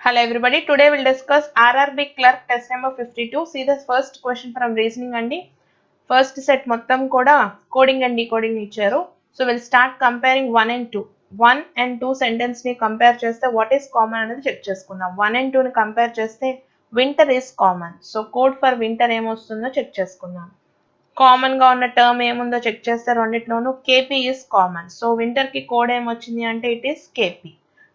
Hello everybody. Today we'll discuss RRB clerk test number 52. See the first question from reasoning andi. First set మొత్తం కూడా coding and decoding ఇచ్చారు. So we'll start comparing 1 and 2. 1 and 2 sentence ని compare చేస్తే what is common అనేది check చేసుకుందాం. 1 and 2 ని compare చేస్తే winter is common. So code for winter ఏమొస్తుందో చెక్ చేసుకుందాం. కామన్ గా ఉన్న టర్మ్ ఏముందో చెక్ చేస్తే రెండిట్లోనూ KP is common. So winter కి కోడ్ ఏమొచ్చింది అంటే it is KP.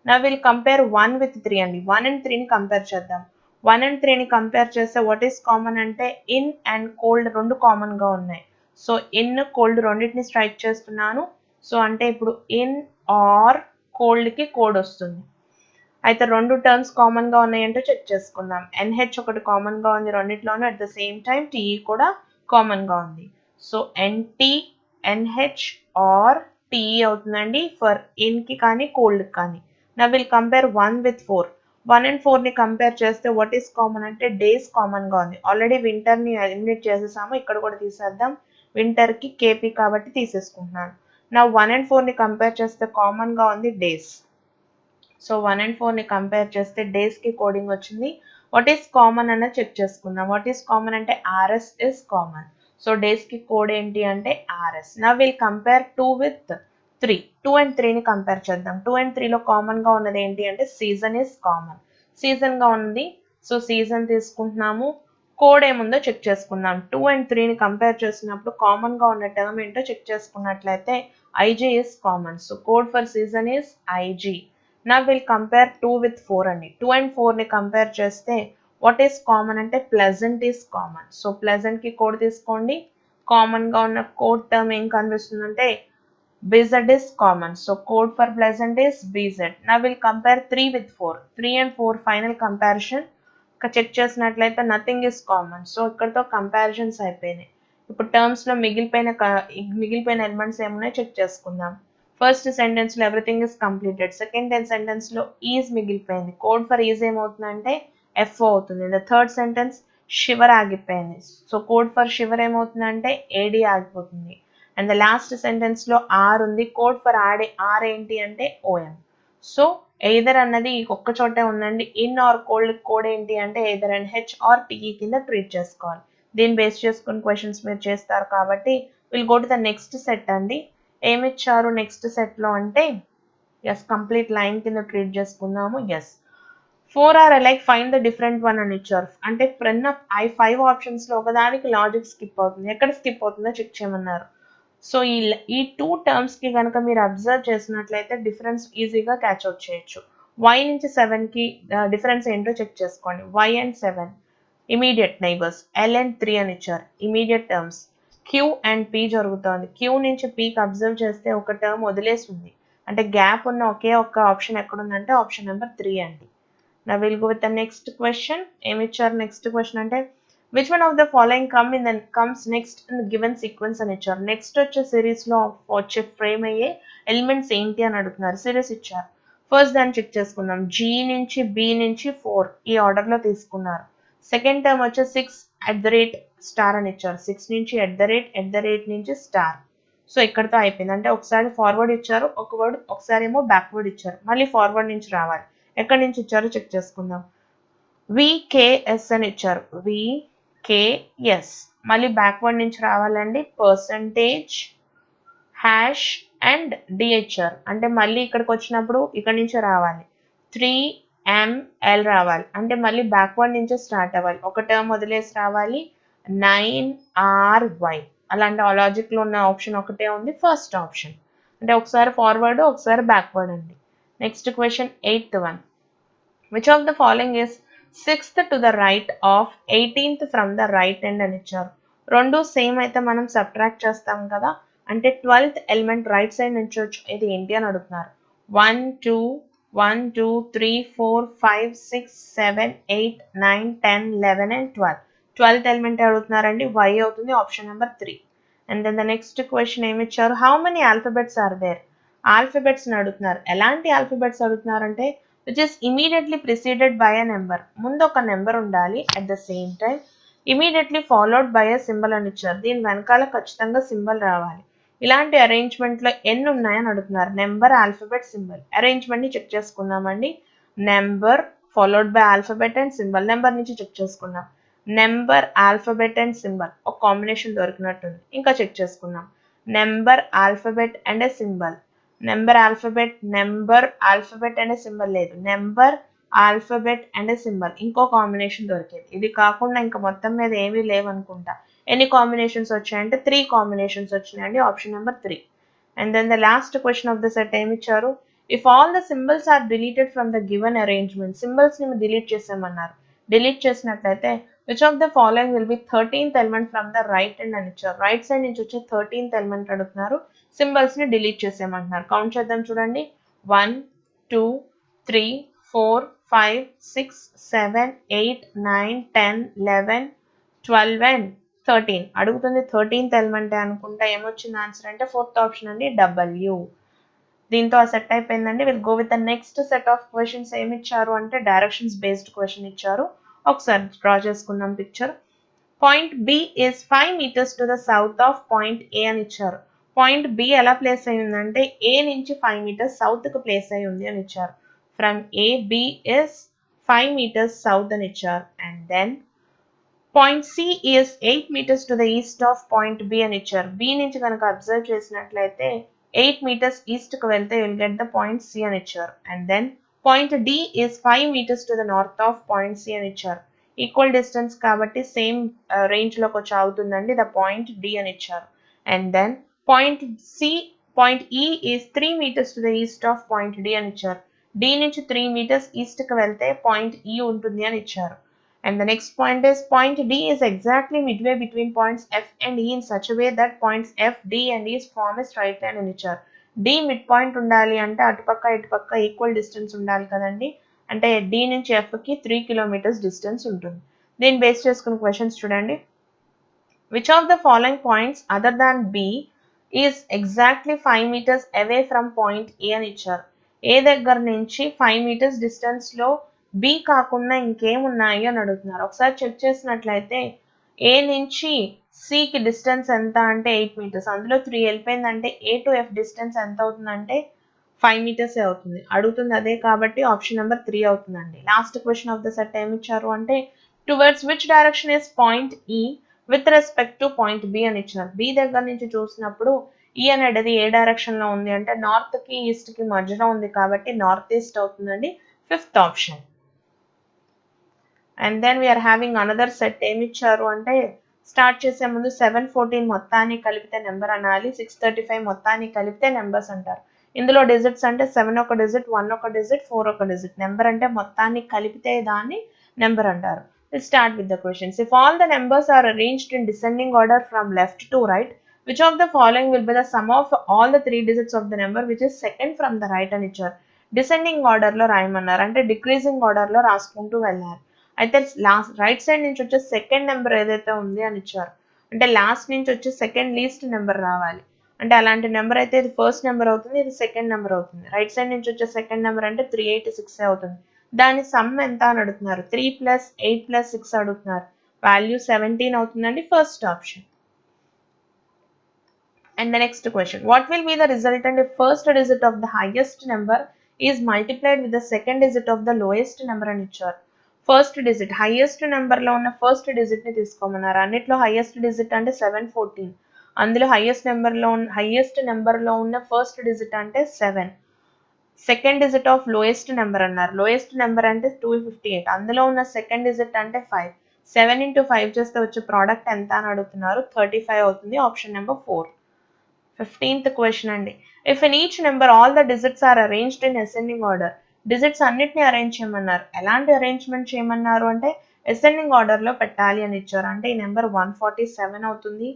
Now we'll compare 1 with 3 అండి 1 and 3 ని కంపేర్ చేద్దాం 1 and 3 ని కంపేర్ చేస్తే వాట్ ఈస్ కామన్ అంటే ఇన్ అండ్ కోల్డ్ రెండు కామన్ గా ఉన్నాయి సో ఇన్ కోల్డ్ రెండింటిని స్ట్రైక్ చేస్తున్నాను సో అంటే ఇప్పుడు ఇన్ ఆర్ కోల్డ్ కి కోడ్ వస్తుంది అయితే రెండు టర్మ్స్ కామన్ గా ఉన్నాయంటే చెక్ చేసుకుందాం NH ఒకటి కామన్ గా ఉంది రెండిట్లోనూ at the same time TE కూడా కామన్ గా ఉంది so NT NH R TE అవుతుందండి ఫర్ ఇన్ కి కానీ కోల్డ్ కానీ Now we'll compare 1 with 4. 1 and 4 ని కంపేర్ చేస్తే what is common అంటే days కామన్ గా ఉంది ఆల్రెడీ వింటర్ ని ఎలిమినేట్ చేసేసాము ఇక్కడ కూడా తీసేద్దాం వింటర్ కి KP కాబట్టి తీసేసుకుంటున్నాను Now 1 and 4 ని కంపేర్ చేస్తే కామన్ గా ఉంది డేస్ సో 1 and 4 ని కంపేర్ చేస్తే డేస్ కి కోడింగ్ వచ్చింది what is common అనేది చెక్ చేసుకుందాం what is common అంటే RS is common so days కి కోడ్ ఏంటి అంటే RS Now we'll compare 2 with 3 2 and 3 ని కంపేర్ చేద్దాం 2 and 3 లో కామన్ గా ఉన్నది ఏంటి అంటే సీజన్ ఇస్ కామన్ సీజన్ గా ఉంది సో సీజన్ తీసుకుంటున్నాము కోడ్ ఏముందో చెక్ చేసుకుందాం 2 and 3 ని కంపేర్ చేసినప్పుడు కామన్ గా ఉన్న టర్మ్ ఏంటో చెక్ చేసుకున్నట్లయితే IG is common so code for season is IG Now we'll compare 2 with 4 అండి 2 and 4 ని కంపేర్ చేస్తే వాట్ ఈస్ కామన్ అంటే pleasant is common so pleasant కి కోడ్ తీసుకోండి కామన్ గా ఉన్న కోడ్ టర్మ్ ఏం కనిపిస్తుందంటే BZ is common. So code for pleasant is BZ. Now we'll compare 3 with 4. 3 and 4 final comparison. Check చేసినట్లయితే nothing is common so ఇక్కడతో comparisons అయిపోయినాయి ఇప్పుడు terms లో మిగిలిపోయిన ఎలిమెంట్స్ ఏమున్నాయో చెక్ చేసుకుందాం ఫస్ట్ సెంటెన్స్ లో everything is completed second sentence లో ఈజ్ మిగిలిపోయింది కోడ్ ఫర్ ఈజ్ ఏమవుతుందంటే FO అవుతుంది ద థర్డ్ సెంటెన్స్ షివర్ ఆగిపోయింది సో కోడ్ ఫర్ షివర్ ఏమవుతుందంటే AD ఆగిపోతుంది అండ్ ద లాస్ట్ సెంటెన్స్ లో R ఉంది కోడ్ ఫర్ R ఏంటి అంటే OM సో ఎయిదర్ అన్నది ఒక్క చోటే ఉందండి ఇన్ ఆర్ కోల్డ్ కోడ్ ఏంటి అంటే ఎయిదర్ NH ఆర్ TE కింద ట్రీట్ చేసుకోవాలి దీన్ని బేస్ చేసుకుని క్వశ్చన్స్ మీరు చేస్తారు కాబట్టి will go to the next set అండి ఏమి ఇచ్చారు నెక్స్ట్ సెట్ లో అంటే ఎస్ కంప్లీట్ లైన్ కింద ట్రీట్ చేసుకుందాము yes 4 are alike find the different one అని ఇచ్చారు అంటే ఫ్రెండ్ ఆఫ్ I 5 ఆప్షన్స్ లో ఒకదానికి లాజిక్ స్కిప్ అవుతుంది ఎక్కడ స్కిప్ అవుతుందో చెక్ చేయమన్నారు సో ఈ టూ టర్మ్స్ కి కనుక మీరు అబ్జర్వ్ చేసినట్లయితే డిఫరెన్స్ ఈజీగా క్యాచ్ అవుట్ చేయొచ్చు y నుంచి 7 కి డిఫరెన్స్ ఏంటో చెక్ చేసుకోండి y and 7 immediate neighbours L and 3 అని ఇచ్చారు immediate terms Q and P జరుగుతోంది Q నుంచి P కి అబ్జర్వ్ చేస్తే ఒక టర్మ్ వదిలేసి ఉంది అంటే గ్యాప్ ఉన్న ఒకే ఒక్క ఆప్షన్ ఎక్కడుందంటే ఆప్షన్ నెంబర్ 3 అండి Now we'll go with the next question ఏమి ఇచ్చారు నెక్స్ట్ క్వశ్చన్ అంటే which one of the following comes next in the given sequence అని ఇచ్చారు నెక్స్ట్ వచ్చే సిరీస్ లో వచ్చే ఫ్రేమ్ అయ్యే ఎలిమెంట్స్ ఏంటి అని అడుగుతున్నారు సిరీస్ ఇచ్చారు ఫస్ట్ దాన్ని చెక్ చేసుకుందాం G నుంచి B నుంచి 4 ఈ ఆర్డర్ లో తీసుకున్నారు సెకండ్ టర్మ్ వచ్చే 6 స్టార్ అని ఇచ్చారు 6 నుంచి @ నుంచి స్టార్ సో ఇక్కడతో అయిపోయింది అంటే ఒకసారి ఫార్వర్డ్ ఇచ్చారు ఒకసారి ఏమో బ్యాక్వర్డ్ ఇచ్చారు మళ్ళీ ఫార్వర్డ్ నుంచి రావాలి ఎక్కడి నుంచి ఇచ్చారో చెక్ చేసుకుందాం VKS అని ఇచ్చారు VKS మళ్ళీ బ్యాక్వర్డ్ నుంచి రావాలండి పర్సంటేజ్ హ్యాష్ అండ్ DHR అంటే మళ్ళీ ఇక్కడికి వచ్చినప్పుడు ఇక్కడ నుంచి రావాలి 3ML రావాలి అంటే మళ్ళీ బ్యాక్వర్డ్ నుంచి స్టార్ట్ అవ్వాలి ఒక టర్మ్ వదిలేసి రావాలి 9RY అలాంటి లాజిక్ లో ఉన్న ఆప్షన్ ఒకటే ఉంది ఫస్ట్ ఆప్షన్ అంటే ఒకసారి ఫార్వర్డ్ ఒకసారి బ్యాక్వర్డ్ అండి next question 8th one which of the following is 6th to the right of 18th from the right end అని ఇచ్చారు రెండు సేమ్ అయితే మనం సబ్ట్రాక్ట్ చేస్తాం కదా అంటే 12th ఎలిమెంట్ రైట్ సైడ్ నుంచి వచ్చి ఇది ఏంటి అని అడుగుతున్నారు 1 2 1 2 3 4 5 6 7 8 9 10 11 and 12th ఎలిమెంట్ అడుగుతున్నారండి Y అవుతుంది option number 3 and then the next question ఏమి ఇచ్చారు how many alphabets are there alphabets అడుగుతున్నారు ఎలాంటి ఆల్ఫాబెట్స్ అడుగుతున్నారంటే which is immediately preceded by a number ముందు ఒక నెంబర్ ఉండాలి at the same time immediately followed by a symbol అని ఇచ్చారు దీని వెనకాల ఖచ్చితంగా సింబల్ రావాలి ఇలాంటి అరేంజ్మెంట్ లో ఎన్ని ఉన్నాయని అడుగుతున్నారు నెంబర్ ఆల్ఫాబెట్ సింబల్ అరేంజ్మెంట్ ని చెక్ చేసుకుందామండి number followed by alphabet and symbol. Number నుంచి చెక్ చేసుకున్నాం. నెంబర్, ఆల్ఫాబెట్ అండ్ సింబల్ ఒక కాంబినేషన్ దొరికినట్టుంది. ఇంకా చెక్ చేసుకున్నాం. Number, alphabet and a symbol. Number alphabet and a symbol లేదు. Number, alphabet and a symbol ఇంకో కాంబినేషన్ దొరికింది. ఇది కాకుండా ఇంకా మొత్తం మీద ఏమీ లేవనుకుంటా. ఎన్ని కాంబినేషన్స్ వచ్చాయంటే 3 కాంబినేషన్స్ వచ్చినాయండి. Option number 3. And then the last question of the set ఏమి ఇచ్చారు? If all the symbols are deleted from the given arrangement, symbols ని డిలీట్ చేసామన్నారు. డిలీట్ చేసినట్లయితే which of the following will be 13th element from the right and అని ఇచ్చారు. Right side నుంచి వచ్చే 13th element అడుగుతున్నారు. సింబల్స్ ని డిలీట్ చేసేయమంటున్నారు. కౌంట్ చేద్దాం చూడండి. 1 2 3 4 5 6 7 8 9 10 11 12 and 13. అడుగుతుంది 13th ఎలిమెంట్ అనుకుంటా. ఏమొచ్చింది ఆన్సర్ అంటే 4th ఆప్షన్ అండి, W. దీంతో ఆ సెట్ అయిపోయిందండి. Will go with the next set of questions. ఏమి ఇచ్చారు అంటే డైరెక్షన్స్ బేస్డ్ క్వశ్చన్ ఇచ్చారు. ఒకసారి డ్రా చేసుకుందాం picture. Point B is 5 meters to the south of point A అని ఇచ్చారు. పాయింట్ బి ఎలా ప్లేస్ అయి ఉందంటే ఏ నుంచి 5 meters సౌత్ కు ప్లేస్ అయి ఉంది అని ఇచ్చారు. From A B is 5 meters south అని ఇచ్చారు. And then point C is 8 meters to the east of point B అని ఇచ్చారు. బి నుంచి కనుక అబ్జర్వ్ చేసినట్లయితే 8 meters ఈస్ట్ కు వెళ్తే will get the point C అని ఇచ్చారు. And then point D is 5 meters to the north of point C అని ఇచ్చారు. ఈక్వల్ డిస్టెన్స్ కాబట్టి సేమ్ రేంజ్ లోకి వచ్చి అవుతుందండి. ద పాయింట్ డి అని ఇచ్చారు. And then point E is 3 meters to the east of point D అని ఇచ్చారు. డి నుంచి 3 meters ఈస్ట్ కు వెళ్తే పాయింట్ ఈ ఉంటుంది అని ఇచ్చారు. And the next point is point D is exactly midway between points F and E in such a way that points F, D and E form a straight line అని ఇచ్చారు. D mid point ఉండాలి అంటే అటుపక్క ఇటుపక్క equal distance ఉండాలి కదండి. అంటే D నుంచి F కి 3 kilometers డిస్టెన్స్ ఉంటుంది. దీన్ని బేస్ చేసుకున్న క్వశ్చన్స్ చూడండి. Which of the following points other than B is exactly 5 meters away from point A అని ఇచ్చారు. A దగ్గర నుంచి 5 meters డిస్టెన్స్ లో బి కాకుండా ఇంకేమున్నాయి అని అడుగుతున్నారు. ఒకసారి చెక్ చేసినట్లయితే ఏ నుంచి సికి డిస్టెన్స్ ఎంత అంటే 8 meters. అందులో 3 వెళ్ళిపోయిందంటే ఏ టు ఎఫ్ డిస్టెన్స్ ఎంత అవుతుందంటే 5 meters అవుతుంది. అడుగుతుంది అదే కాబట్టి ఆప్షన్ నెంబర్ 3 అవుతుందండి. Last question of the set ఏమి ఇచ్చారు అంటే towards which direction is point E with respect to point B అని ఇచ్చారు. బి దగ్గర నుంచి చూసినప్పుడు ఈ అనేది ఏ డైరెక్షన్ లో ఉంది అంటే నార్త్ కి ఈస్ట్ కి మధ్యలో ఉంది కాబట్టి నార్త్ ఈస్ట్ అవుతుందండి. 5th option. And then we are having another set. ఏమి ఇచ్చారు అంటే స్టార్ట్ చేసే ముందు 714 మొత్తాన్ని కలిపితే నెంబర్ అనాలి. 635 మొత్తాన్ని కలిపితే నెంబర్స్ అంటారు. ఇందులో డిజిట్స్ అంటే 7 ఒక డిజిట్, 1 ఒక డిజిట్, 4 ఒక డిజిట్. నెంబర్ అంటే మొత్తాన్ని కలిపితే దాన్ని నెంబర్ అంటారు. Let's start with the questions. If all the numbers are arranged in descending order from left to right, which of the following will be the sum of all the 3 digits of the number which is second from the right అని ఇచ్చారు. Descending order లో రాయమన్నారు అంటే decreasing order లో రాసుకుంటూ వెళ్ళారు. అయితే last right side నుంచి వచ్చే సెకండ్ నెంబర్ ఏదైతే ఉంది అని ఇచ్చారు. అంటే లాస్ట్ నుంచి వచ్చే సెకండ్ లీస్ట్ నెంబర్ రావాలి. అంటే అలాంటి నెంబర్ అయితే ఇది ఫస్ట్ నెంబర్ అవుతుంది, ఇది సెకండ్ నెంబర్ అవుతుంది. రైట్ సైడ్ నుంచి వచ్చే సెకండ్ నెంబర్ అంటే 386 అవుతుంది. దాని సమ్ ఎంత అని అడుగుతున్నారు. 3 + 8 + 6 అడుగుతున్నారు. వాల్యూ 17 అవుతుందండి. First option. And the next question, what will be the resultant if first digit of the highest number is multiplied with the second digit of the lowest number అని ఇచ్చారు. ఫస్ట్ డిజిట్ హైయెస్ట్ నెంబర్ లో ఉన్న first digit ని తీసుకోమన్నారు. అన్నిట్లో highest digit అంటే 714. అందులో highest number లో ఉన్న ఫస్ట్ డిజిట్ అంటే 7. Second digit of lowest number అన్నారు. లోయెస్ట్ నెంబర్ అంటే 258. అందులో ఉన్న సెకండ్ డిజిట్ అంటే 5. 7 × 5 చేస్తే వచ్చే ప్రోడక్ట్ ఎంత అని అడుగుతున్నారు. 35 అవుతుంది. Option number 4. 15th క్వశ్చన్ అండి. If in each number all the digits are arranged in ascending order, digits అన్నిటిని అరేంజ్ చేయమన్నారు. ఎలాంటి అరేంజ్మెంట్ చేయమన్నారు అంటే అసెండింగ్ ఆర్డర్ లో పెట్టాలి అని ఇచ్చారు. అంటే ఈ నెంబర్ 147 అవుతుంది,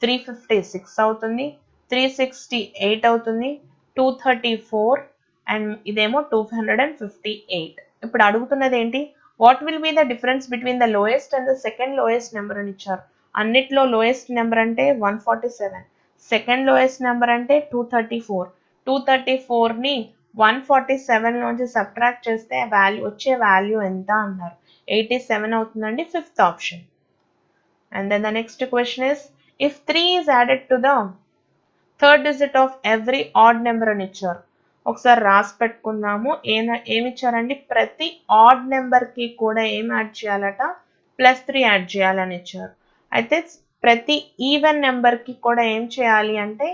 356 అవుతుంది, 368 అవుతుంది, 234 అండ్ ఇదేమో 258. ఇప్పుడు అడుగుతున్నది ఏంటి, what will be the difference between the lowest and the second lowest number అని ఇచ్చారు. అన్నిట్లో లోయెస్ట్ నెంబర్ అంటే 147, సెకండ్ లోయెస్ట్ నెంబర్ అంటే 234. 234 ని 147 నుంచి సబ్ట్రాక్ట్ చేస్తే వచ్చే వాల్యూ ఎంత అన్నారు. 87 అవుతుందండి. 5th option. And then the next question is if 3 is added to the third digit of every odd number అని ఇచ్చారు. ఒకసారి రాసి పెట్టుకుందాము. ఏమి ఇచ్చారండి, ప్రతి ఆడ్ నెంబర్కి కూడా ఏం యాడ్ చేయాలట, +3 యాడ్ చేయాలని ఇచ్చారు. అయితే ప్రతి ఈవెన్ నెంబర్కి కూడా ఏం చేయాలి అంటే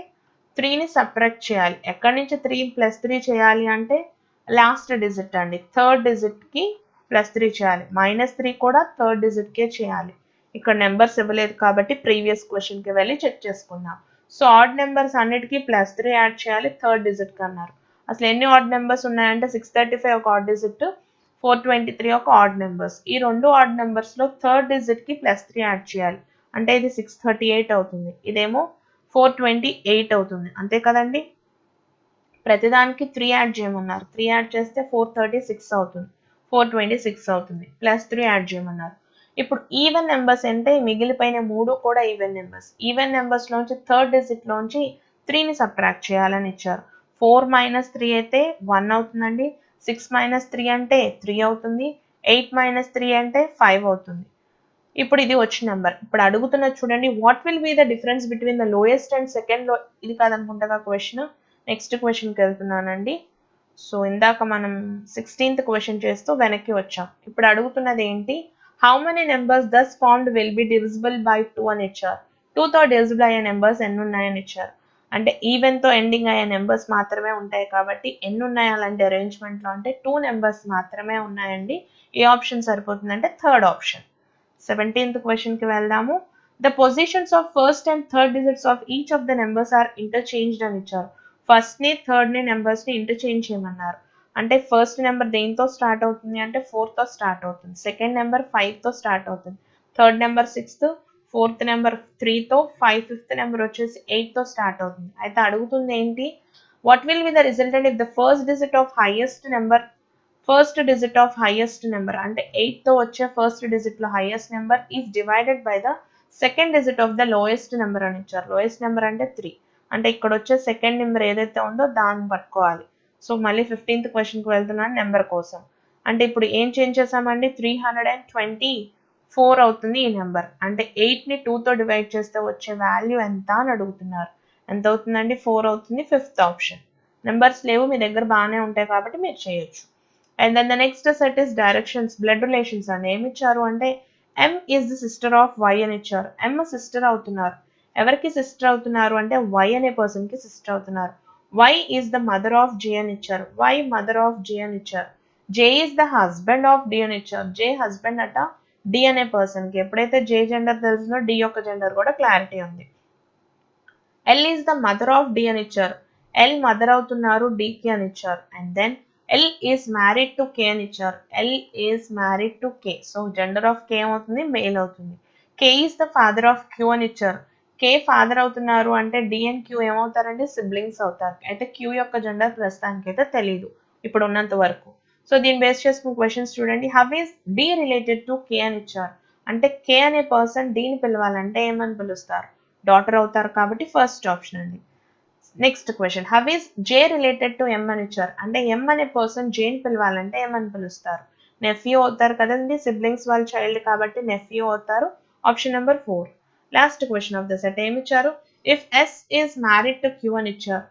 3ని సబ్ట్రాక్ట్ చేయాలి. ఎక్కడి నుంచి 3 + 3 చేయాలి అంటే లాస్ట్ డిజిట్ అండి, థర్డ్ డిజిట్కి +3 చేయాలి. -3 కూడా థర్డ్ డిజిట్కే చేయాలి. ఇక్కడ నెంబర్స్ ఇవ్వలేదు కాబట్టి ప్రీవియస్ క్వశ్చన్కి వెళ్ళి చెక్ చేసుకుందాం. సో ఆడ్ నెంబర్స్ అన్నిటికీ +3 యాడ్ చేయాలి థర్డ్ డిజిట్కి అన్నారు. అసలు ఎన్ని ఆడ్ నెంబర్స్ ఉన్నాయంటే 635 ఒక ఆడ్ డిజిట్, 423 ఒక ఆడ్ నెంబర్స్. ఈ రెండు ఆడ్ నెంబర్స్లో థర్డ్ డిజిట్కి +3 యాడ్ చేయాలి. అంటే ఇది 638 అవుతుంది, ఇదేమో 428 అవుతుంది. అంతే కదండి. ప్రతిదానికి 3 యాడ్ చేయమన్నారు. 3 యాడ్ చేస్తే 436 అవుతుంది, 426 అవుతుంది. +3 యాడ్ చేయమన్నారు. ఇప్పుడు ఈవెన్ నెంబర్స్ అంటే మిగిలిపోయిన 3 కూడా ఈవెన్ నెంబర్స్. ఈవెన్ నెంబర్స్ లోంచి థర్డ్ డిజిట్ లోంచి 3ని సబ్ట్రాక్ట్ చేయాలని ఇచ్చారు. 4 - 3 అయితే 1 అవుతుందండి. 6 - 3 అంటే 3 అవుతుంది. 8 - 3 అంటే 5 అవుతుంది. ఇప్పుడు ఇది వచ్చిన నెంబర్. ఇప్పుడు అడుగుతున్నది చూడండి, what will be the difference between the lowest and second ఇది కాదనుకుంటా క్వశ్చన్. నెక్స్ట్ క్వశ్చన్కి వెళ్తున్నానండి. సో ఇందాక మనం 16th క్వశ్చన్ చేస్తూ వెనక్కి వచ్చాం. ఇప్పుడు అడుగుతున్నది ఏంటి, how many numbers thus formed will be divisible by 2 అని ఇచ్చారు. 2తో డివిజిబుల్ అయ్యే నెంబర్స్ ఎన్ని ఉన్నాయని ఇచ్చారు. అంటే ఈవెన్తో ఎండింగ్ అయ్యే నెంబర్స్ మాత్రమే ఉంటాయి కాబట్టి ఎన్ని ఉన్నాయి అలాంటి అరేంజ్మెంట్లో అంటే 2 నెంబర్స్ మాత్రమే ఉన్నాయండి. ఏ ఆప్షన్ సరిపోతుందంటే థర్డ్ ఆప్షన్. 17th క్వశ్చన్కి వెళ్దాము. The positions of first and third digits of each of the numbers are interchanged అని ఇచ్చారు. ఫస్ట్ని థర్డ్ని నెంబర్స్ని ఇంటర్చేంజ్ చేయమన్నారు. అంటే ఫస్ట్ నెంబర్ దేంతో స్టార్ట్ అవుతుంది అంటే 4తో స్టార్ట్ అవుతుంది. సెకండ్ నెంబర్ 5తో స్టార్ట్ అవుతుంది. థర్డ్ నెంబర్ 6, ఫోర్త్ నెంబర్ 3తో, ఫిఫ్త్ నెంబర్ వచ్చేసి 8తో స్టార్ట్ అవుతుంది. అయితే అడుగుతుంది ఏంటి, what will be the resultant if the first digit of highest number అంటే 8తో వచ్చే ఫస్ట్ డిజిట్లో highest number is divided by the second digit of the lowest number అని ఇచ్చారు. లోయెస్ట్ నెంబర్ అంటే 3. అంటే ఇక్కడ వచ్చే సెకండ్ నెంబర్ ఏదైతే ఉందో దాన్ని పట్టుకోవాలి. సో మళ్ళీ 15th క్వశ్చన్కి వెళ్తున్నాను నెంబర్ కోసం. అంటే ఇప్పుడు ఏం చేంజ్ చేసామండి, 324 అవుతుంది ఈ నెంబర్. అంటే 8ని 2తో డివైడ్ చేస్తే వచ్చే వాల్యూ ఎంత అని అడుగుతున్నారు. ఎంత అవుతుందండి, 4 అవుతుంది. Fifth option. నెంబర్స్ లేవు మీ దగ్గర, బాగానే ఉంటాయి కాబట్టి మీరు చేయొచ్చు. And then the next set is directions, blood relations అని ఏమి ఇచ్చారు అంటే M is the sister of Y అని ఇచ్చారు. M సిస్టర్ అవుతున్నారు. ఎవరికి సిస్టర్ అవుతున్నారు అంటే Y అనే పర్సన్కి సిస్టర్ అవుతున్నారు. Y is the mother of J అని ఇచ్చారు. Y మదర్ ఆఫ్ J అని ఇచ్చారు. J is the husband of D అని ఇచ్చారు. J హస్బెండ్ అట D అనే పర్సన్కి. ఎప్పుడైతే J జెండర్ తెలిసిందో D యొక్క జెండర్ కూడా క్లారిటీ ఉంది. L is the mother of D అని ఇచ్చారు. L మదర్ అవుతున్నారు Dకి అని ఇచ్చారు. And then L is married to K అని ఇచ్చారు. L is married to K. So gender of K ఏమవుతుంది, మేల్ అవుతుంది. K is the father of Q అని ఇచ్చారు. K ఫాదర్ అవుతున్నారు అంటే D and Q ఏమవుతారంటే సిబ్లింగ్స్ అవుతారు. అయితే Q యొక్క జెండర్ ప్రస్తుతానికి అయితే తెలీదు ఇప్పుడు ఉన్నంత వరకు. సో దీన్ని బేస్ చేసుకున్న క్వశ్చన్స్ చూడండి. How is D related to K అని ఇచ్చారు. అంటే K అనే పర్సన్ Dని పిలవాలంటే ఏమని పిలుస్తారు, డాటర్ అవుతారు కాబట్టి ఫస్ట్ ఆప్షన్ అండి. Next question, how is J related to M అని ఇచ్చారు. అంటే M అనే పర్సన్ Jని పిలవాలంటే ఏమని పిలుస్తారు, నెఫ్యూ అవుతారు కదండి, సిబ్లింగ్స్ వాళ్ళ చైల్డ్ కాబట్టి నెఫ్యూ అవుతారు. Option number 4. Last question of the set ఏమి ఇచ్చారు, if S is married to Q అని ఇచ్చారు.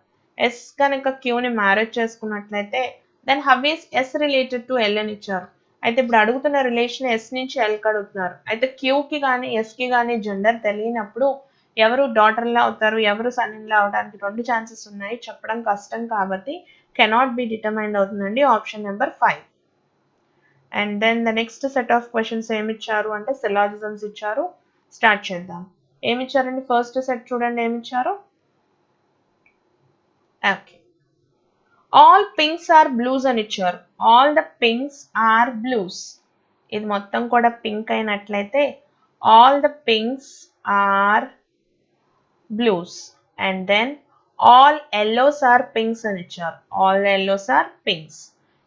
S కనుక Qని మ్యారేజ్ చేసుకున్నట్లయితే then how is S related to L అని ఇచ్చారు. అయితే ఇప్పుడు అడుగుతున్న రిలేషన్ S నుంచి Lకి అడుగుతున్నారు. అయితే Qకి కానీ Sకి కానీ జెండర్ తెలియనప్పుడు ఎవరు డాటర్లా అవుతారు, ఎవరు సన్నిలా అవడానికి 2 ఛాన్సెస్ ఉన్నాయి. చెప్పడం కష్టం కాబట్టి కెనాట్ బి డిటర్మైన్డ్ అవుతుందండి option number 5. And then the next set of questions ఏమి ఇచ్చారు అంటే సిలాజిజమ్స్ ఇచ్చారు. స్టార్ట్ చేద్దాం. ఏమి ఇచ్చారండి, ఫస్ట్ సెట్ చూడండి ఏమి ఇచ్చారు. Okay, all pinks are blues అని ఇచ్చారు. All the pinks are blues. ఇది మొత్తం కూడా పింక్ అయినట్లయితే all the pinks are blues. And then all yellows are pinks అని ఇచ్చారు. all yellows are pinks.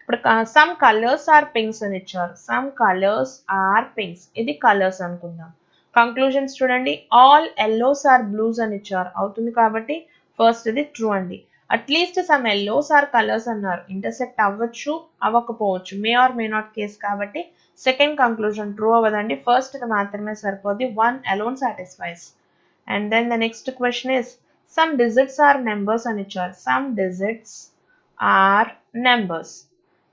ఇప్పుడు some colors are pinks అని ఇచ్చారు. some colors are pinks. ఇది కలర్స్ అనుకుందాం. కంక్లూజన్స్ చూడండి, all yellows are blues అని ఇచ్చారు. అవుతుంది కాబట్టి ఫస్ట్ ఇది ట్రూ అండి. At least some yellows are colors అన్నారు. ఇంటర్సెక్ట్ అవ్వచ్చు అవ్వకపోవచ్చు, మే ఆర్ మే నాట్ కేస్ కాబట్టి సెకండ్ కంక్లూజన్ ట్రూ అవ్వదండి. ఫస్ట్ ఇది మాత్రమే సరిపోద్ది. 1 alone satisfies. And then the next question is some digits are numbers అని ఇచ్చారు. some digits are numbers.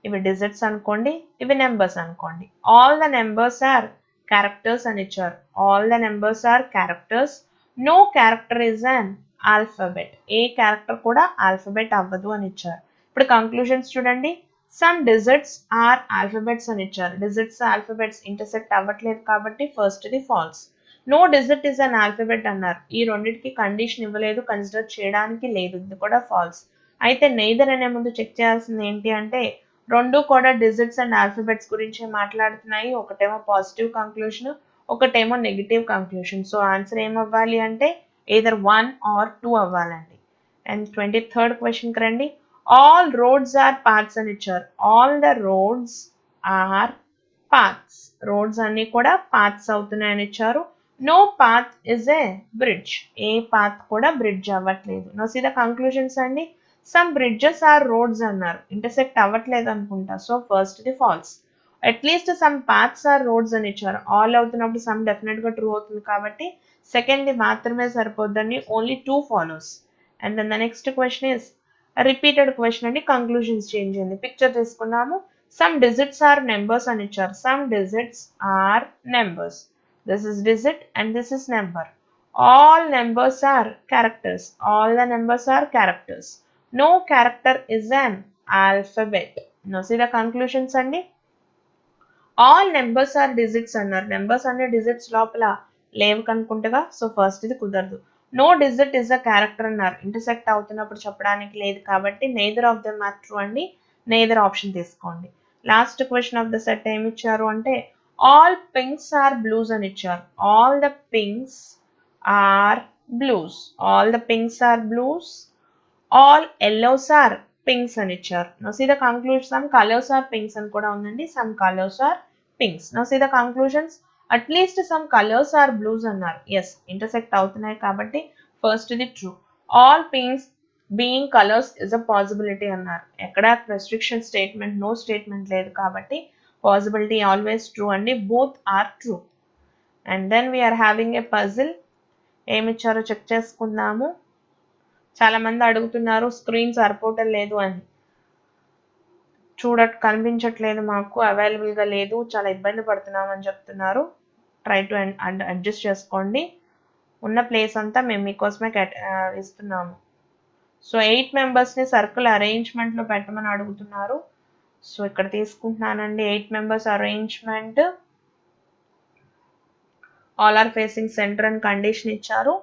ఇవి డిజిట్స్ అనుకోండి, ఇవి నెంబర్స్ అనుకోండి. All the numbers are characters అని ఇచ్చారు. All the numbers are characters. No character is an alphabet. ఏ character కూడా ఆల్ఫాబెట్ అవ్వదు అని ఇచ్చారు. ఇప్పుడు కంక్లూజన్స్ చూడండి. సమ్ డిజిట్స్ ఆర్ ఆల్ఫాబెట్స్ అని ఇచ్చారు. డిజిట్స్ ఆల్ఫాబెట్స్ ఇంటర్సెక్ట్ అవ్వట్లేదు కాబట్టి first the false. No digit is an alphabet అన్నారు. ఈ రెండింటికి కండిషన్ ఇవ్వలేదు, కన్సిడర్ చేయడానికి లేదు, ఇది కూడా ఫాల్స్. అయితే నెయిదర్ అనే ముందు చెక్ చేయాల్సింది ఏంటి అంటే రెండు కూడా డిజిట్స్ అండ్ ఆల్ఫాబెట్స్ గురించి మాట్లాడుతున్నాయి. ఒకటేమో పాజిటివ్ కంక్లూషన్, ఒకటేమో నెగిటివ్ కంక్లూషన్. సో ఆన్సర్ ఏమవ్వాలి అంటే either 1 or 2 అవ్వాలండి. అండ్ 23rd క్వశ్చన్కి రండి. ఆల్ రోడ్స్ ఆర్ పాత్స్ అని ఇచ్చారు. All the roads are paths. Roads అన్ని కూడా పాత్స్ అవుతున్నాయని ఇచ్చారు. No path is a bridge. ఏ పాత్ కూడా బ్రిడ్జ్ అవ్వట్లేదు. నో సీ ద కంక్లూషన్స్ అండి. సమ్ బ్రిడ్జెస్ ఆర్ రోడ్స్ అన్నారు. ఇంటర్సెక్ట్ అవ్వట్లేదు అనుకుంటా. So first the false. At least some paths are roads అని ఇచ్చారు. ఆల్ అవుతున్నప్పుడు సమ్ డెఫినెట్ గా ట్రూ అవుతుంది కాబట్టి సెకండ్ ది మాత్రమే సరిపోద్దండి. Only 2 follows. And then the next question is repeated question అండి. కంక్లూషన్స్ చేంజ్ అయింది. పిక్చర్ తీసుకున్నాము. సమ్ డిజిట్స్ ఆర్ నెంబర్స్ అని ఇచ్చారు. Some digits are numbers. This is digit and this is number. All numbers are characters. All the numbers are characters. No character is an alphabet. Now see the conclusions అండి. All numbers are digits అన్నారు. Numbers అనే digits లోపల లేవు కనుకుంటగా. So first ఇది కుదరదు. No digit is a character అన్నారు. Intersect అవుతున్నప్పుడు చెప్పడానికి లేదు కాబట్టి neither of them are true అండి. నెయిదర్ ఆప్షన్ తీసుకోండి. Last question of the set ఏమి ఇచ్చారు అంటే ఆల్ పింక్స్ ఆర్ బ్లూస్ అని ఇచ్చారు. All the pinks are blues. All the pinks are blues. All yellows are pinks అని ఇచ్చారు. No see the conclusion. Some colours are pinks అని కూడా ఉందండి. Some colours are pinks. No see the conclusions. At least some colours are blues అన్నారు. Yes intersect అవుతున్నాయి కాబట్టి first ది true. All pinks being colours is a possibility అన్నారు. ఎక్కడ restriction statement, no statement లేదు కాబట్టి పాసిబిలిటీ ఆల్వేస్ ట్రూ అండి. Both are true. And then we are having a puzzle. ఏమిచ్చారో చెక్ చేసుకుందాము. చాలా మంది అడుగుతున్నారు స్క్రీన్ సరిపోవటం లేదు అని. కనిపించట్లేదు, మాకు అవైలబుల్ గా లేదు, చాలా ఇబ్బంది పడుతున్నాం అని చెప్తున్నారు. ట్రై టు అడ్జస్ట్ చేసుకోండి. ఉన్న ప్లేస్ అంతా మేము మీకోసమే ఇస్తున్నాము. సో 8 మెంబర్స్ ని సర్కిల్ అరేంజ్మెంట్ లో పెట్టమని అడుగుతున్నారు. సో ఇక్కడ తీసుకుంటున్నానండి. 8 members arrangement. All are facing centre అని కండిషన్ ఇచ్చారు.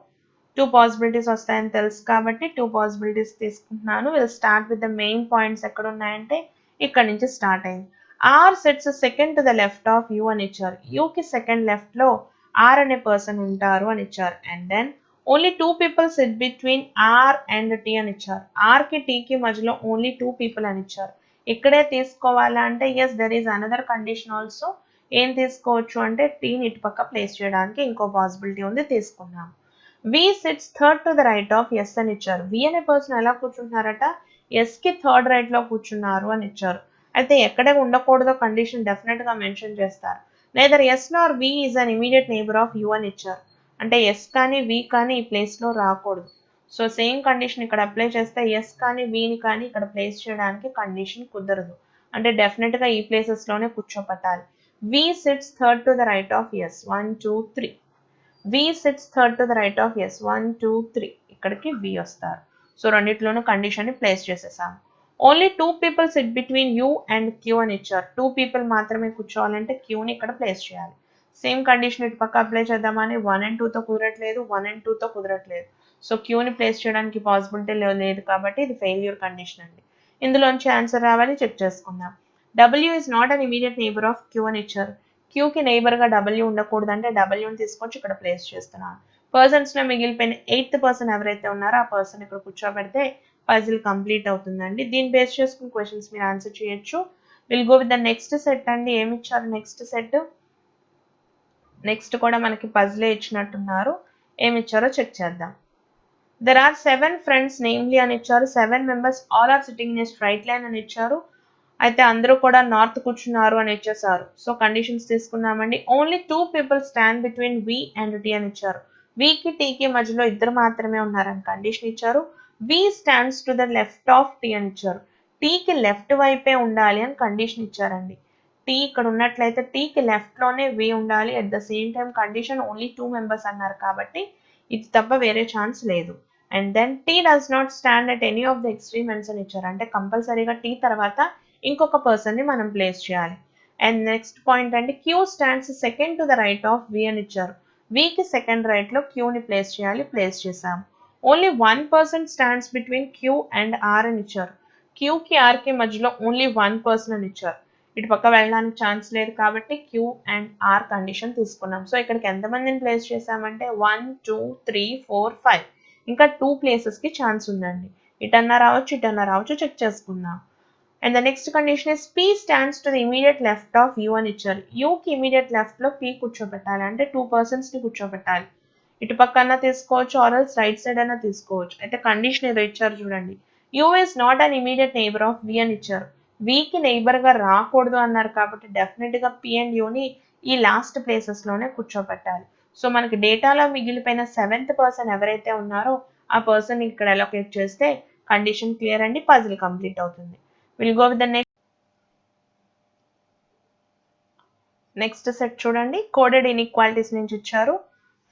2 పాసిబిలిటీస్ వస్తాయని తెలుసు కాబట్టి 2 పాసిబిలిటీస్ తీసుకుంటున్నాను. Will start with the main points ఎక్కడ ఉన్నాయంటే ఇక్కడ నుంచి స్టార్ట్ అయింది. R sets second to the left of U అని ఇచ్చారు. యూకి సెకండ్ లెఫ్ట్ లో ఆర్ అనే పర్సన్ ఉంటారు అని ఇచ్చారు. And then only 2 people sit between R and T అని ఇచ్చారు. ఆర్ కి టీ కి మధ్యలో ఓన్లీ 2 పీపుల్ అని ఇచ్చారు. ఇక్కడే తీసుకోవాలా అంటే yes there is another condition also. ఏం తీసుకోవచ్చు అంటే టీని ఇటు పక్క ప్లేస్ చేయడానికి ఇంకో పాసిబిలిటీ ఉంది, తీసుకున్నాము. V sits third to the right of S అని ఇచ్చారు. వి అనే పర్సన్ ఎలా కూర్చుంటున్నారట, ఎస్ కి థర్డ్ రైట్ లో కూర్చున్నారు అని ఇచ్చారు. అయితే ఎక్కడ ఉండకూడదో కండిషన్ డెఫినెట్ గా మెన్షన్ చేస్తారు. Neither S nor V is an immediate neighbour of U అని ఇచ్చారు. అంటే ఎస్ కానీ వి కానీ ఈ ప్లేస్ లో రాకూడదు. సో సేమ్ కండిషన్ ఇక్కడ అప్లై చేస్తే ఎస్ కానీ విని కానీ ఇక్కడ ప్లేస్ చేయడానికి కండిషన్ కుదరదు. అంటే డెఫినెట్ గా ఈ ప్లేసెస్ లోనే కూర్చోపట్టాలి. V sits third to the right of S. 1 2 3. V sits third to the right of S. 1 2 3. ఇక్కడికి వి వస్తారు. సో రెండిట్లోనూ కండిషన్ ని ప్లేస్ చేసేసాము. Only 2 people sit between U and Q అని ఇచ్చారు. 2 పీపుల్ మాత్రమే కూర్చోవాలంటే క్యూని ఇక్కడ ప్లేస్ చేయాలి. సేమ్ కండిషన్ ఇటు పక్క అప్లై చేద్దామని 1 and 2 తో కుదరట్లేదు, 1 and 2 తో కుదరట్లేదు. సో క్యూని ప్లేస్ చేయడానికి పాసిబిలిటీ లేదు కాబట్టి ఇది ఫెయిల్యూర్ కండిషన్ అండి. ఇందులోంచి ఆన్సర్ రావాలి, చెక్ చేసుకుందాం. W is not an immediate neighbour of Q అని ఇచ్చారు. క్యూకి నైబర్ గా డబ్ల్యూ ఉండకూడదు అంటే డబ్ల్యూని తీసుకొచ్చి ఇక్కడ ప్లేస్ చేస్తున్నాను. పర్సన్స్ లో మిగిలిపోయిన 8th పర్సన్ ఎవరైతే ఉన్నారో ఆ పర్సన్ ఇక్కడ కూర్చోబెడితే పజిల్ కంప్లీట్ అవుతుందండి. దీన్ని బేస్ చేసుకుని క్వశ్చన్స్ మీరు ఆన్సర్ చేయొచ్చు. Will go with the next set అండి. ఏమి ఇచ్చారు నెక్స్ట్ సెట్? నెక్స్ట్ కూడా మనకి పజిలే ఇచ్చినట్టున్నారు. ఏమి ఇచ్చారో చెక్ చేద్దాం. దెర్ ఆర్ 7 ఫ్రెండ్స్ నేమ్లీ అని ఇచ్చారు. 7 members all are sitting in a straight line అని ఇచ్చారు. అయితే అందరూ కూడా నార్త్ కూర్చున్నారు అని ఇచ్చేసారు. సో కండిషన్స్ తీసుకున్నామండి. Only 2 people stand between V and T అని ఇచ్చారు. వికి టీకి మధ్యలో ఇద్దరు మాత్రమే ఉన్నారని కండిషన్ ఇచ్చారు. V stands to the left of T అని ఇచ్చారు. టీకి లెఫ్ట్ వైపే ఉండాలి అని కండిషన్ ఇచ్చారండి. టీ ఇక్కడ ఉన్నట్లయితే టీకి లెఫ్ట్లోనే వి ఉండాలి. At the same time condition only 2 members అన్నారు కాబట్టి ఇది తప్ప వేరే ఛాన్స్ లేదు. And then T does not stand at any of the extreme ends అని ఇచ్చారు. అంటే కంపల్సరీగా టీ తర్వాత ఇంకొక పర్సన్ని మనం ప్లేస్ చేయాలి. అండ్ నెక్స్ట్ పాయింట్ అంటే Q stands second to the right of V అని ఇచ్చారు. వికి సెకండ్ రైట్లో క్యూని ప్లేస్ చేయాలి. ప్లేస్ చేసాము. Only 1 person stands between Q and R అని ఇచ్చారు. క్యూకి ఆర్కి మధ్యలో ఓన్లీ 1 పర్సన్ అని ఇచ్చారు. ఇటు పక్క వెళ్ళడానికి ఛాన్స్ లేదు కాబట్టి క్యూ అండ్ ఆర్ కండిషన్ తీసుకున్నాం. సో ఇక్కడికి ఎంతమందిని ప్లేస్ చేసామంటే 1 2 3 4 5 ఇంకా 2 ప్లేసెస్కి ఛాన్స్ ఉందండి. ఇటన్నా రావచ్చు, ఇటన్నా రావచ్చు, చెక్ చేసుకుందాం. And the next condition is P stands to the immediate left of U అని ఇచ్చారు. యూకి ఇమీడియట్ లెఫ్ట్లో పీ కూర్చోబెట్టాలి. అంటే 2 పర్సన్స్ని కూర్చోబెట్టాలి. ఇటు పక్క అన్నా తీసుకోవచ్చు, ఆర్ఎల్స్ రైట్ సైడ్ అన్నా తీసుకోవచ్చు. అయితే కండిషన్ ఏదో ఇచ్చారు చూడండి. U is not an immediate neighbour of V అని ఇచ్చారు. వికి నైబర్గా రాకూడదు అన్నారు కాబట్టి డెఫినెట్గా పి అండ్ యూని ఈ లాస్ట్ ప్లేసెస్లోనే కూర్చోబెట్టాలి. సో మనకి డేటాలో మిగిలిపోయిన 7th పర్సన్ ఎవరైతే ఉన్నారో ఆ పర్సన్ ఇక్కడ అలొకేట్ చేస్తే కండిషన్ క్లియర్ అండి, పజిల్ కంప్లీట్ అవుతుంది. Will go with the next set చూడండి. కోడెడ్ ఇన్ఈక్వాలిటీస్ నుంచి ఇచ్చారు.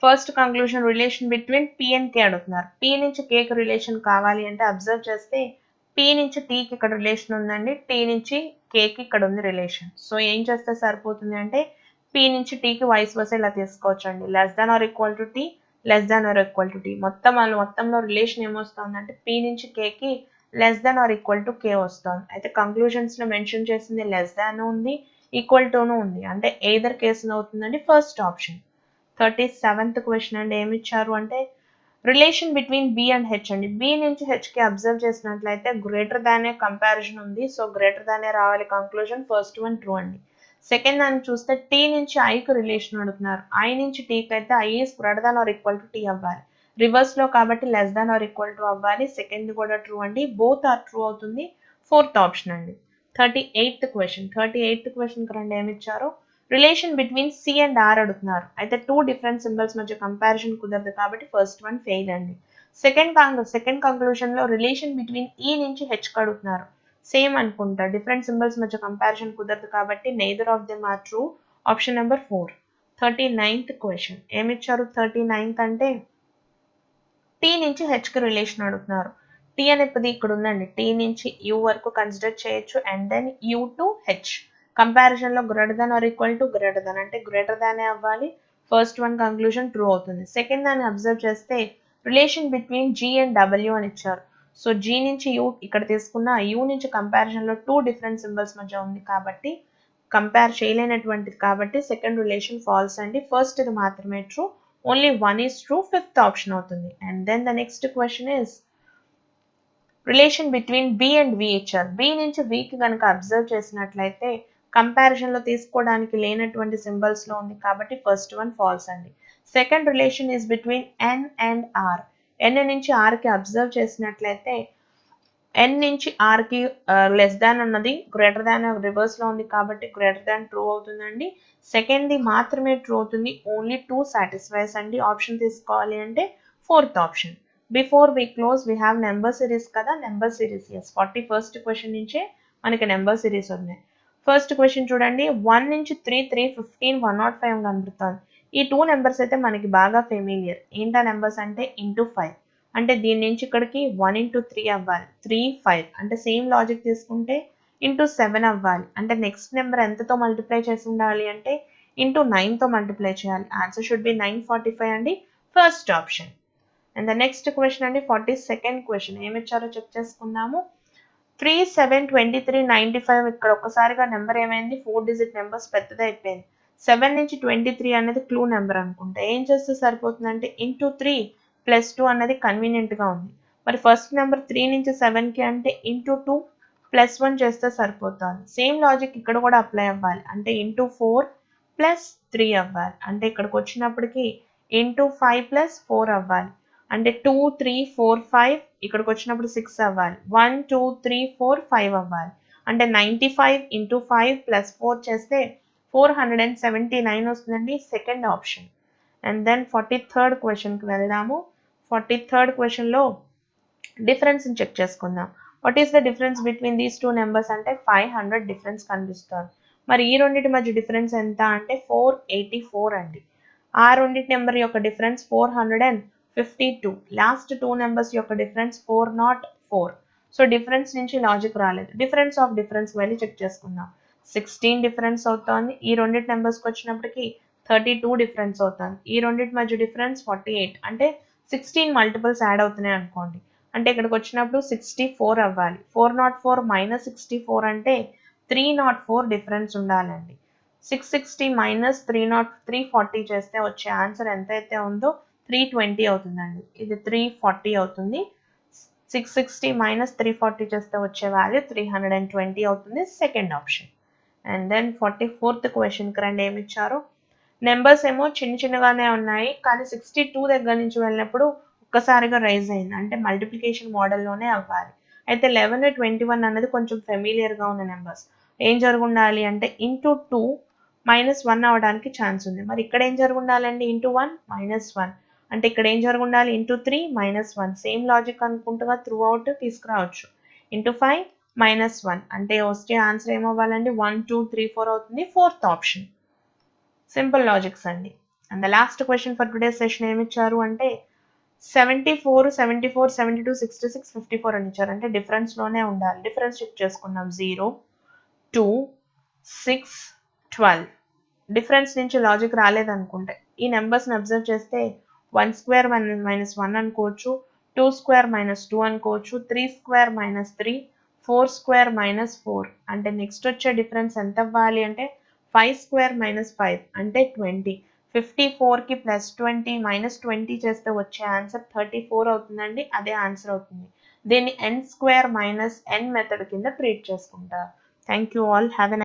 First conclusion relation between P and కే అడుగుతున్నారు. పి నుంచి కేకి రిలేషన్ కావాలి అంటే అబ్జర్వ్ చేస్తే పి నుంచి టీకి ఇక్కడ రిలేషన్ ఉందండి, టీ నుంచి కేకి ఇక్కడ ఉంది రిలేషన్. సో ఏం చేస్తే సరిపోతుంది అంటే పి నుంచి టీకి వైస్ వర్సా ఇలా తీసుకోవచ్చు అండి. Less than or equal to T, less than or equal to T. మొత్తంలో రిలేషన్ ఏమొస్తుంది అంటే పి నుంచి కేకి less than or equal to K వస్తుంది. అయితే కంక్లూజన్స్లో మెన్షన్ చేసింది లెస్ దాన్ ఉంది, ఈక్వల్ టును ఉంది. అంటే ఎయిదర్ కేసులో అవుతుందండి ఫస్ట్ ఆప్షన్. 37th క్వశ్చన్ అండి. ఏమి ఇచ్చారు అంటే relation between B and H అండి. బి నుంచి హెచ్కి అబ్జర్వ్ చేసినట్లయితే గ్రేటర్ దాన్ ఏ కంపారిజన్ ఉంది. సో గ్రేటర్ దాన్ ఏ రావాలి కంక్లూజన్. ఫస్ట్ వన్ ట్రూ అండి. సెకండ్ దాన్ని చూస్తే టీ నుంచి ఐకి రిలేషన్ అడుగుతున్నారు. ఐ నుంచి టీకి అయితే I is greater than or equal to T అవ్వాలి. రివర్స్లో కాబట్టి less than or equal to అవ్వాలి. సెకండ్ కూడా ట్రూ అండి. బోత్ ఆర్ ట్రూ అవుతుంది. ఫోర్త్ ఆప్షన్ అండి. 38th క్వశ్చన్ రండి. ఏమి ఇచ్చారు relation between C and R అడుగుతున్నారు. అయితే 2 డిఫరెంట్ సింబల్స్ మధ్య కంపారిజన్ కుదరదు కాబట్టి ఫస్ట్ వన్ ఫెయిల్ అండి. సెకండ్ కంక్లూజన్ లో రిలేషన్ బిట్వీన్ ఈ నుంచి హెచ్ అడుగుతున్నారు. సేమ్ అనుకుంటా, డిఫరెంట్ సింబల్స్ మధ్య కంపారిజన్ కుదరదు కాబట్టి neither of them are true. Option number 4. 39th question ఏమి ఇచ్చారు 39th అంటే టీ నుంచి హెచ్కి రిలేషన్ అడుగుతున్నారు. టీ అనేది ఇక్కడ ఉందండి. టీ నుంచి యూ వరకు కన్సిడర్ చేయొచ్చు. And then U to H కంపారిజన్లో greater than or equal to greater than అంటే గ్రేటర్ దానే అవ్వాలి. ఫస్ట్ వన్ కంక్లూజన్ ట్రూ అవుతుంది. సెకండ్ దాన్ని అబ్జర్వ్ చేస్తే relation between G and W అని ఇచ్చారు. సో జీ నుంచి యూ ఇక్కడ తీసుకున్న యూ నుంచి కంపారిజన్లో 2 డిఫరెంట్ సింబల్స్ మధ్య ఉంది కాబట్టి కంపేర్ చేయలేనటువంటిది కాబట్టి సెకండ్ రిలేషన్ ఫాల్స్ అండి. ఫస్ట్ ఇది మాత్రమే true. Only 1 is true. Fifth option అవుతుంది. And then the next question is relation between B and V ఇచ్చారు. బి నుంచి వికి కనుక అబ్జర్వ్ చేసినట్లయితే కంపారిజన్లో తీసుకోవడానికి లేనటువంటి సింబల్స్లో ఉంది కాబట్టి ఫస్ట్ వన్ ఫాల్స్ అండి. Second relation is between N and R. N నుంచి ఆర్కి అబ్జర్వ్ చేసినట్లయితే ఎన్ నుంచి ఆర్కి లెస్ దాన్ ఉన్నది గ్రేటర్ దాన్ రివర్స్లో ఉంది కాబట్టి గ్రేటర్ దాన్ ట్రూ అవుతుందండి. సెకండ్ది మాత్రమే ట్రూ అవుతుంది. ఓన్లీ 2 సాటిస్ఫైస్ అండి. ఆప్షన్ తీసుకోవాలి అంటే fourth option. Before we close we have number series కదా, number series as 41st question నుంచే మనకి నెంబర్ సిరీస్ ఉన్నాయి. ఫస్ట్ క్వశ్చన్ చూడండి. 1 నుంచి 3 3 15 105 కనబడుతుంది. ఈ 2 నెంబర్స్ అయితే మనకి బాగా ఫెమిలియర్. ఏంటా నెంబర్స్ అంటే ఇంటూ 5 అంటే దీని నుంచి ఇక్కడికి 1 into 3 అవ్వాలి. 3 5 అంటే సేమ్ లాజిక్ తీసుకుంటే ఇంటూ 7 అవ్వాలి. అంటే నెక్స్ట్ నెంబర్ ఎంతతో మల్టిప్లై చేసి ఉండాలి అంటే ఇంటూ 9తో మల్టిప్లై చేయాలి. ఆన్సర్ షుడ్ బి 945 అండి. First option. And the next question అండి 42nd క్వశ్చన్ ఏమి ఇచ్చారో చెక్ చేసుకుందాము. 3 7 23 95 ఇక్కడ ఒక్కసారిగా నెంబర్ ఏమైంది 4 డిజిట్ నెంబర్స్ పెద్దది అయిపోయింది. 7 నుంచి 23 అనేది క్లూ నెంబర్ అనుకుంటా. ఏం చేస్తే సరిపోతుందంటే ఇంటూ 3 ప్లస్ 2 అనేది కన్వీనియంట్గా ఉంది. మరి ఫస్ట్ నెంబర్ 3 నుంచి 7కి అంటే ఇంటూ 2 ప్లస్ 1 చేస్తే సరిపోతుంది. సేమ్ లాజిక్ ఇక్కడ కూడా అప్లై అవ్వాలి. అంటే ఇంటూ 4 ప్లస్ 3 అవ్వాలి. అంటే ఇక్కడికి వచ్చినప్పటికి ఇంటూ 5 ప్లస్ 4 అవ్వాలి. అంటే 2 3 4 5 ఇక్కడికి వచ్చినప్పుడు 6 అవ్వాలి. 1 2 3 4 5 అవ్వాలి. అంటే 95 ఇంటూ 5 ప్లస్ 4 చేస్తే 479 వస్తుందండి. Second option. And then 43rd క్వశ్చన్కి వెళ్దాము. 43rd క్వశ్చన్లో డిఫరెన్స్ని చెక్ చేసుకుందాం. What is the difference between these two numbers అంటే 500 డిఫరెన్స్ కనిపిస్తుంది. మరి ఈ రెండింటి మధ్య డిఫరెన్స్ ఎంత అంటే 484 అండి. ఆ రెండింటి నెంబర్ యొక్క డిఫరెన్స్ 452. లాస్ట్ టూ నెంబర్స్ యొక్క డిఫరెన్స్ 404. సో డిఫరెన్స్ నుంచి లాజిక్ రాలేదు. డిఫరెన్స్ ఆఫ్ డిఫరెన్స్ వెళ్ళి చెక్ చేసుకుందాం. 16 డిఫరెన్స్ అవుతోంది. ఈ రెండింటి నెంబర్స్కి వచ్చినప్పటికి 32 డిఫరెన్స్ అవుతుంది. ఈ రెండింటి మధ్య డిఫరెన్స్ 48. అంటే 16 మల్టిపుల్స్ యాడ్ అవుతున్నాయి అనుకోండి. అంటే ఇక్కడికి వచ్చినప్పుడు 64 అవ్వాలి. 404 మైనస్ 64 అంటే 304 డిఫరెన్స్ ఉండాలండి. 660 మైనస్ 340 చేస్తే వచ్చే ఆన్సర్ ఎంత అయితే ఉందో 320 అవుతుందండి. ఇది 340 అవుతుంది. 660 మైనస్ 340 చేస్తే వచ్చే వాల్యూ 320 అవుతుంది. Second option. And then 44th క్వశ్చన్కి రండి. ఏమి ఇచ్చారు? నెంబర్స్ ఏమో చిన్న చిన్నగానే ఉన్నాయి, కానీ 62 దగ్గర నుంచి వెళ్ళినప్పుడు ఒక్కసారిగా రైజ్ అయింది. అంటే మల్టిప్లికేషన్ మోడల్లోనే అవ్వాలి. అయితే 11, 21 అన్నది కొంచెం ఫెమిలియర్గా ఉన్న నెంబర్స్. ఏం జరుగుండాలి అంటే ఇంటూ 2 -1 అవడానికి ఛాన్స్ ఉంది. మరి ఇక్కడ ఏం జరుగుండాలండి? ఇంటూ 1 -1. అంటే ఇక్కడ ఏం జరుగుండాలి? ఇంటూ 3 -1. సేమ్ లాజిక్ అనుకుంటుగా త్రూ అవుట్ తీసుకురావచ్చు. ఇంటూ 5 -1 అంటే వచ్చే ఆన్సర్ ఏమవ్వాలండి? 1, 2, 3, 4 అవుతుంది. Fourth option. సింపుల్ లాజిక్స్ అండి. And the last question for today session ఏమి ఇచ్చారు అంటే 74, 74, 72, 66, 54 అని ఇచ్చారు. అంటే డిఫరెన్స్లోనే ఉండాలి. డిఫరెన్స్ చెక్ చేసుకుందాం. 0, 2, 6, 12. డిఫరెన్స్ నుంచి లాజిక్ రాలేదనుకుంటే ఈ నెంబర్స్ని అబ్జర్వ్ చేస్తే 1 స్క్వేర్ -1 అనుకోవచ్చు, 2 స్క్వేర్ -2 అనుకోవచ్చు, 3 స్క్వేర్ -3, 4 స్క్వేర్ -4. అంటే నెక్స్ట్ వచ్చే డిఫరెన్స్ ఎంత అవ్వాలి అంటే 5 స్క్వేర్ -5 అంటే 20. 54కి +20 -20 చేస్తే వచ్చే ఆన్సర్ 34 అవుతుందండి. అదే ఆన్సర్ అవుతుంది. దీన్ని n² - n మెథడ్ కింద ట్రీట్ చేసుకుంటారు. Thank you all. Have a